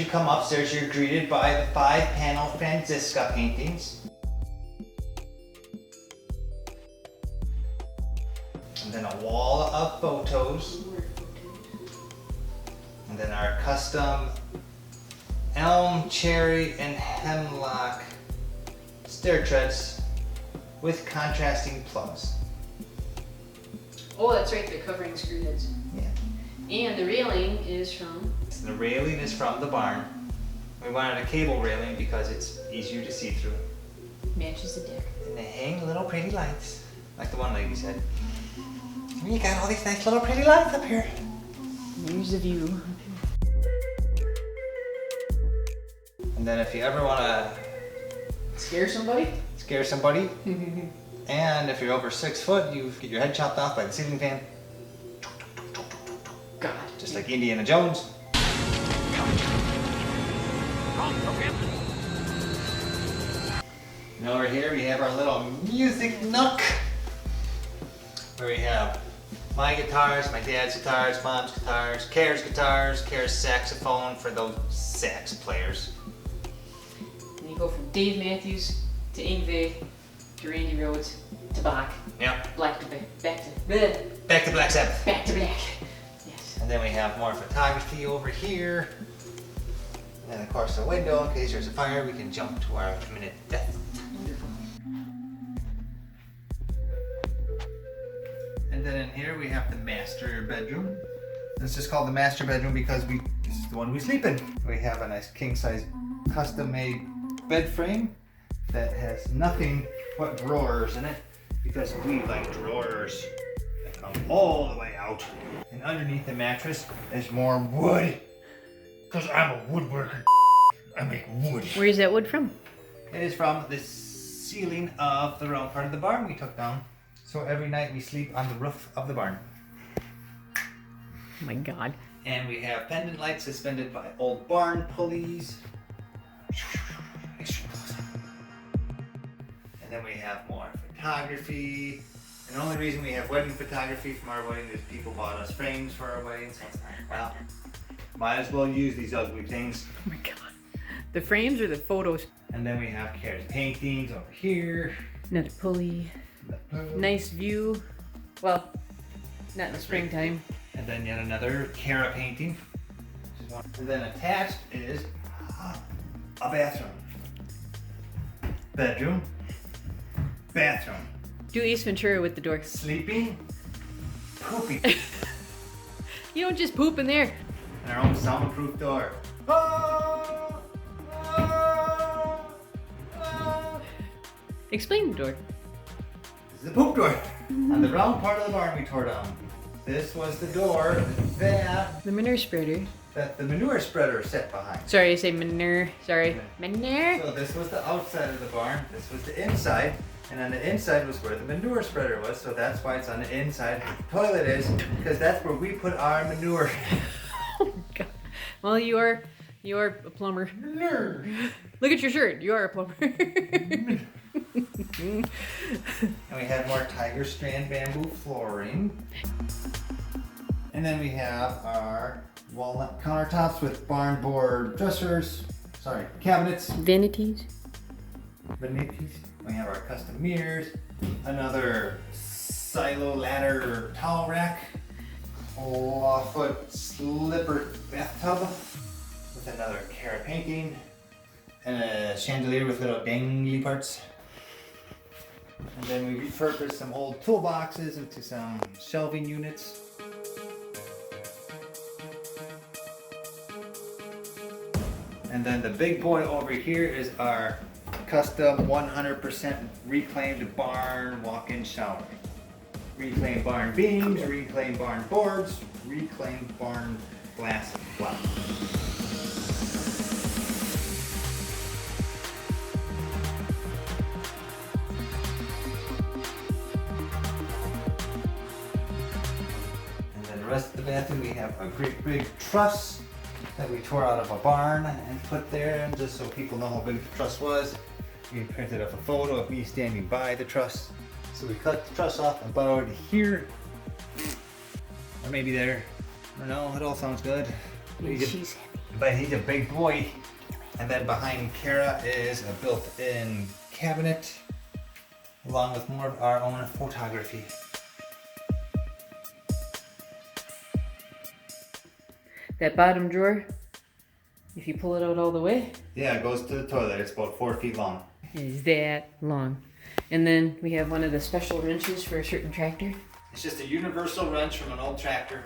come upstairs, you're greeted by the 5-panel Franziska paintings. And then a wall of photos. And then our custom elm, cherry, and hemlock stair treads with contrasting plugs. Oh, that's right, they're covering screw heads. Yeah. And the railing is from? The railing is from the barn. We wanted a cable railing because it's easier to see through. Matches the deck. And they hang little pretty lights, like the one lady said. You got all these nice little pretty lights up here. Here's the view. And then if you ever want to Scare somebody? And if you're over 6 foot, you get your head chopped off by the ceiling fan. God. Just like Indiana Jones. And over here we have our little music nook, where we have my guitars, my dad's guitars, mom's guitars, Kara's saxophone for those sax players. And you go from Dave Matthews to Yngwie to Randy Rhoads to Bach. Yep. Back to bleh, Back to Black Sabbath. back to black. Yes. And then we have more photography over here. And then of course a window in case there's a fire, we can jump to our imminent death. Wonderful. And then in here we have the master bedroom. This is called the master bedroom because this is the one we sleep in. We have a nice king size custom made bed frame that has nothing but drawers in it because we like drawers that come all the way out. And underneath the mattress is more wood because I'm a woodworker. I make wood. Where's that wood from? It is from the ceiling of the round part of the barn we took down. So every night we sleep on the roof of the barn. Oh my God. And we have pendant lights suspended by old barn pulleys. And then we have more photography. And the only reason we have wedding photography from our wedding is people bought us frames for our wedding. So it's like, well, might as well use these ugly things. Oh my God. The frames or the photos? And then we have Kara's paintings over here. Another pulley. Nice view. Well, not in the springtime. And then yet another Kara painting. And then attached is a bathroom. Bedroom. Bathroom. Do Ace Ventura with the door. Sleeping. Pooping. You don't just poop in there. And our own soundproof door. Explain the door. This is a poop door. On the round part of the barn we tore down. This was the door that The manure spreader. the manure spreader set behind. Sorry, I say manure. Sorry. Manure. So this was the outside of the barn, this was the inside, and on the inside was where the manure spreader was, so that's why it's on the inside. The toilet is, because that's where we put our manure. Oh God. Well, you are a plumber. Manure. Look at your shirt. You are a plumber. And we have more tiger strand bamboo flooring. And then we have our walnut countertops with barn board dressers, cabinets. Vanities. Vanities. We have our custom mirrors, another silo ladder towel rack, clawfoot slipper bathtub with another Kara painting, and a chandelier with little dangly parts. And then we repurposed some old toolboxes into some shelving units. And then the big boy over here is our custom 100% reclaimed barn walk-in shower. Reclaimed barn beams, reclaimed barn boards, reclaimed barn glass block. And then the rest of the bathroom we have a great big truss that we tore out of a barn and put there just so people know how big the truss was. We printed up a photo of me standing by the truss. So we cut the truss off about here, or maybe there. I don't know, it all sounds good. She's but he's a big boy. And then behind Kara is a built-in cabinet, along with more of our own photography. That bottom drawer, if you pull it out all the way, Yeah, it goes to the toilet. It's about 4 feet long. is that long. And then we have one of the special wrenches for a certain tractor. It's just a universal wrench from an old tractor.